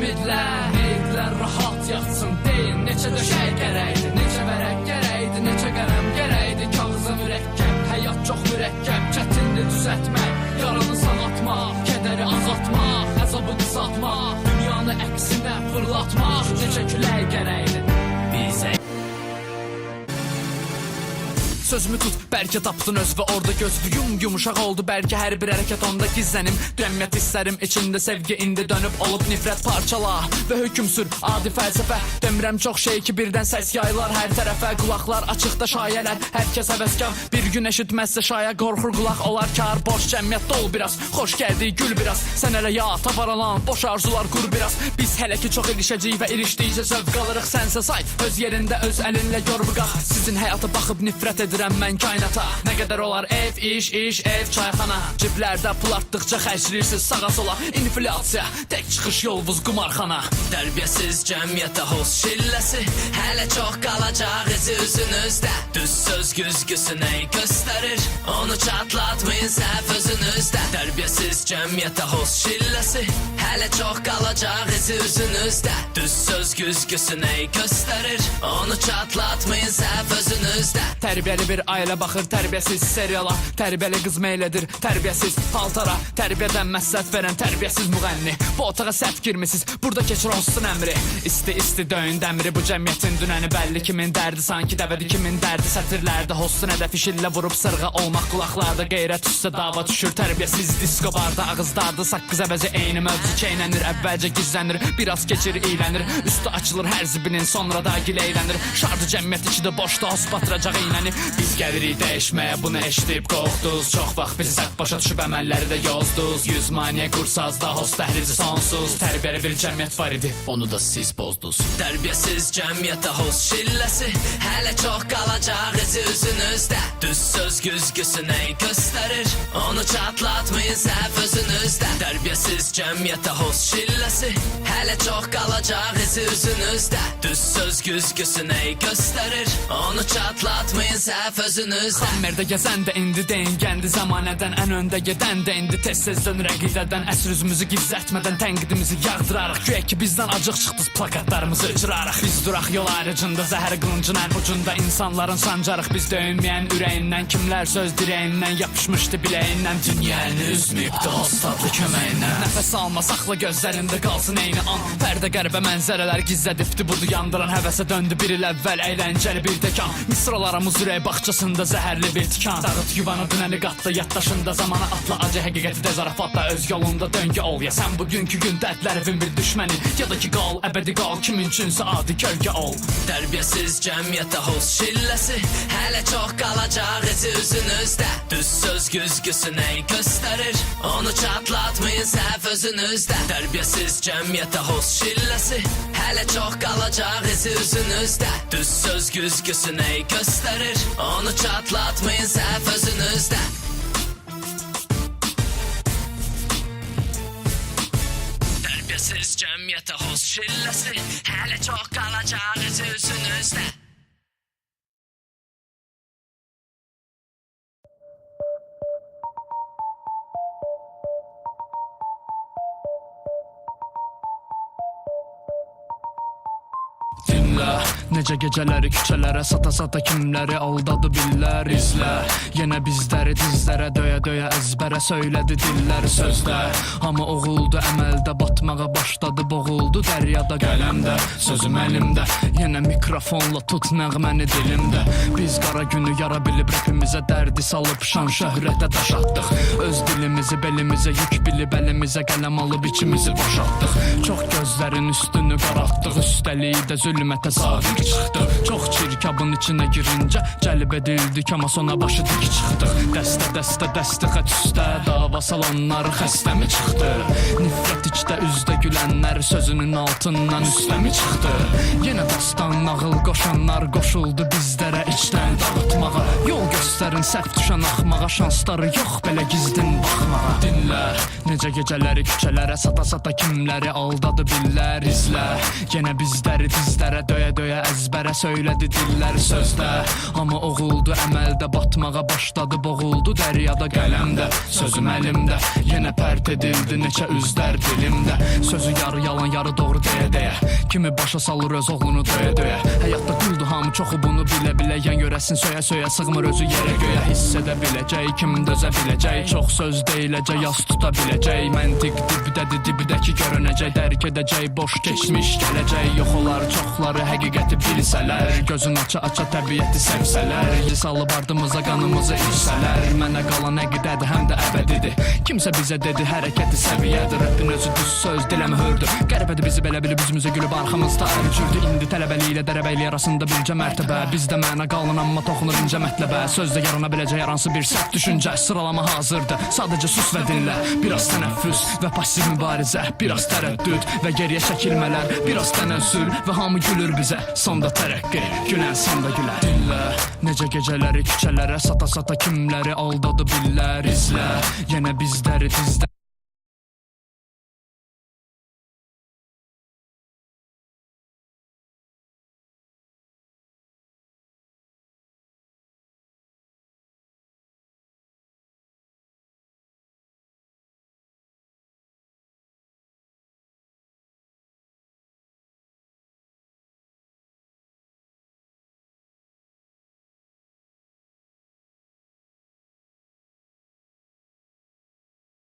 ümidlər, eydilər rahat yatsın deyin. Neçə döşək gərəkdi, neçə vərək gərəkdi, neçə qələm gərəkdi. Kağıza mürəkkəb, həyat çox mürəkkəb, çətindir düzəltmək, yaranı sağaltmaq, kədəri azaltmaq, əzabı qısaltmaq, dünyanı əksinə fırlatmaq. Neçə külək gərəkdi bizə. Sözümü tut, bəlkə tapdın öz və orada gözlüyüm yumuşaq oldu, bəlkə hər bir hərəkət onda gizlənim. Cəmiyyət hisslərim içində sevgi indi dönüb olub nifrət parçala və hökm sür adi fəlsəfə. Demirəm çox şey ki birdən səs yayılar hər tərəfə, qulaqlar açıqda şayələr, hər kəs həvəskar. Bir gün eşitməzsə şaya qorxur qulaq olar kar. Boş cəmiyyət dol biraz, xoş gəldi gül biraz, sən hələ ya tavaralan boş arzular qur biraz. Biz hələ ki çox ilişəcəyik və ilişdikcə zövq alırıq, sənsə say öz yerində öz əlinlə gör bu qaz. Sizin həyata baxıb nifrət edir mən kainata. Nə qədər olar ev, iş, ev, çayxana. Ciblərdə pul artdıqca xərcləyirsiz sağa sola. İnflyasiya, tək çıxış yolvuz qumarxana. Tərbiyəsiz cəmiyyətə hoz şilləsi, hələ çox qalacaq izi üzünüzdə. Düz söz güzgüsünə göstərir, onu çatlatmayın səhv özünüzdə. Tərbiyəsiz cəmiyyətə hoz şilləsi, hələ çox qalacaq izi üzünüzdə. Düz söz güzgüsünə göstərir, onu çatlatmayın səhv özünüzdə. Tərbiyəli bir ailə baxır tərbiyəsiz seriala, tərbiyəli qız meylədir tərbiyəsiz paltara, tərbiyədən məsləhət verən tərbiyəsiz müğənni. Bu otağa səhv girmisiniz, burada keçir olsun əmri. İsti döyün dəmri, bu cəmiyyətin dünəni bəlli. Kimin dərdi sanki dəvədi, kimin dərdi sətirlərdə. Hossun hədəfi şillə vurub sırğa olmaq qulaqlarda. Qeyrət üstə dava düşür tərbiyəsiz disko barda. Ağızdardı saqqız əvəzi eyni mövzu çeynənir, əvvəlcə gizlənir, biraz keçir iylənir. Üstü açılır hər zibinin, sonra da gileylənir. Şardı cəmiyyət içi də boşda hos batıracaq iynəni. Biz gəlirik dəyişməyə, bunu eşidib qorxduz. Çox vaxt bizi səhv başa düşüb əməlləri də yozduz. 100 maniyə qursazda host dəhlizi sonsuz. Tərbiyəli bir cəmiyyət var idi, onu da siz bozduz. Tərbiyəsiz cəmiyyətə host şilləsi, hələ çox qalacaq izi üzünüzdə. Düz söz güzgüsünə göstərir, onu çatlatmayın səhv özünüzdə. Tərbiyəsiz cəmiyyətə host şilləsi, hələ çox qalacaq izi üzünüzdə. Düz söz güzgüsünə göstərir, onu çatlatmayın səhv özünüzdə. Xammerdə gəzən də indi deyin gəndi zamanədən, ən öndə gedən də indi tez-tez dönür əqidədən. Əsr üzümüzü gizlətmədən tənqidimizi yağdırarıq, güya ki bizdən acıq çıxdız plakatlarımızı uçurarıq. Biz duraq yol ayrıcında, zəhər qılıncın ən ucunda insanların sancarıq. Biz döyünməyən ürəyindən, kimlər söz dirəyindən yapışmışdı biləyindən. Dünyəni üzməyibdi host adlı köməyindən. Nəfəs alma, saxla gözlərində qalsın eyni an. Pərdə qəribə mənzərələr gizlədibdi budu yandıran. Həvəsə döndü bir il əvvəl əyləncəli bir təkan. Misralarımız ürək baxçasında zəhərli bir tikan. Dağıt yuvanı dünəni qatla yaddaşında, zamana atla acı həqiqəti də zarafatla öz yolunda döngə ol. Ya sən bugünkü gün dərdlərin bir düşməni, ya da ki qal, əbədi qal, kimin üçünsə adi kölgə ol. Tərbiyəsiz cəmiyyətə hoz şilləsi, hələ çox qalacaq izi üzünüzdə. Düz söz güzgüsünə göstərir, onu çatlatmayın səhv özünüzdə. Tərbiyəsiz cəmiyyətə hoz şilləsi, hələ çox qalacaq izi üzünüzdə. Düz söz güzgüsünə göstərir, onu çatlatmayın səhv özünüzdə. Tərbiyəsiz cəmiyyətə hoz şilləsi, hələ çox qalacaq izi üzünüzdə. Dinlə, necə gecələri küçələrə sata-sata kimləri aldadı billər. İzlə, yenə bizləri dizlərə döyə-döyə əzbərə söylədi dillər sözlər. Hamı oğuldu əməldə, batmağa başladı, boğuldu dəryada qələmdə. Sözüm əlimdə, yenə mikrofonla tut nəğməni dilimdə. Biz qara günü yara bilib rapimizə dərdi salıb şan şöhrətə daş atdıq. Öz dilimizi belimizə yük bilib əlimizə qələm alıb içimizi boşaltdıq. Çox gözlərin üstünü qaraltdıq, üstəlik də zülmətə sadiq çıxdı. Çox çirkabın içinə girincə cəlb edildik, amma sona başı dik çıxdıq. Dəstə xət üstə dava salanlar xəstəmi çıxdı. Nifrət içdə üzdə gülənlər sözünün altından üstəmi çıxdı. Yenə dastan nağıl qoşanlar qoşuldu bizlərə içdən dağıtmağa. Yol göstərin səhv düşən axmağa, şansları yox belə gizdin baxmağa. Dinlər, necə gecələri küçələrə sata-sata kimləri aldadı billər. İzlə, yenə bizləri dizlərə döyə-döyə əzbərə söylədi dillər sözdə. Amma oğuldu əməldə, batmağa başladı, boğuldu dəryada qələmdə. Sözüm əlimdə, yenə pərt edildi neçə üzlər dilimdə. Sözü sözü yarı yalan yarı doğru deyə kimi başa salır öz oğlunu döyə həyatda quldu hamı çoxu bunu bilə yan görəsin söyə sığmır özü yerə göyə hiss edə biləcək kim dözə biləcək çox söz deyiləcək yas tuta biləcək məntiq dibdədir dibdəki görünəcək dərk edəcək boş keçmiş gələcək yox olar çoxları həqiqəti bilsələr gözün aça təbiəti sevsələr salıb ardımıza qanımızı içsələr mənə qalan əqidədir həm də əbədidir kimsə bizə dedi hərəkəti səviyyədir rəppin özü düz söz dilə mühürdür qəribədir bizi belə bilib üzümüzə gülüb arxamızda ərcürdü indi tələbəli ilə dərəbəyli arasında bircə mərtəbə bizdə mənə qalın amma toxunur incə mətləbə sözdə yarana biləcək yaransı bir sərt düşüncə sıralama hazırdır sadəcə sus və dinlə biraz tənəffüs və pasiv mübarizə biraz tərəddüd və geriyə çəkilmələr biraz tənəzzül və hamı gülür bizə sonda tərəqqi gülən sonda gülər dinlə necə gecələri küçələrə sata kimləri aldadı billər izlə yenə bizləri dizdə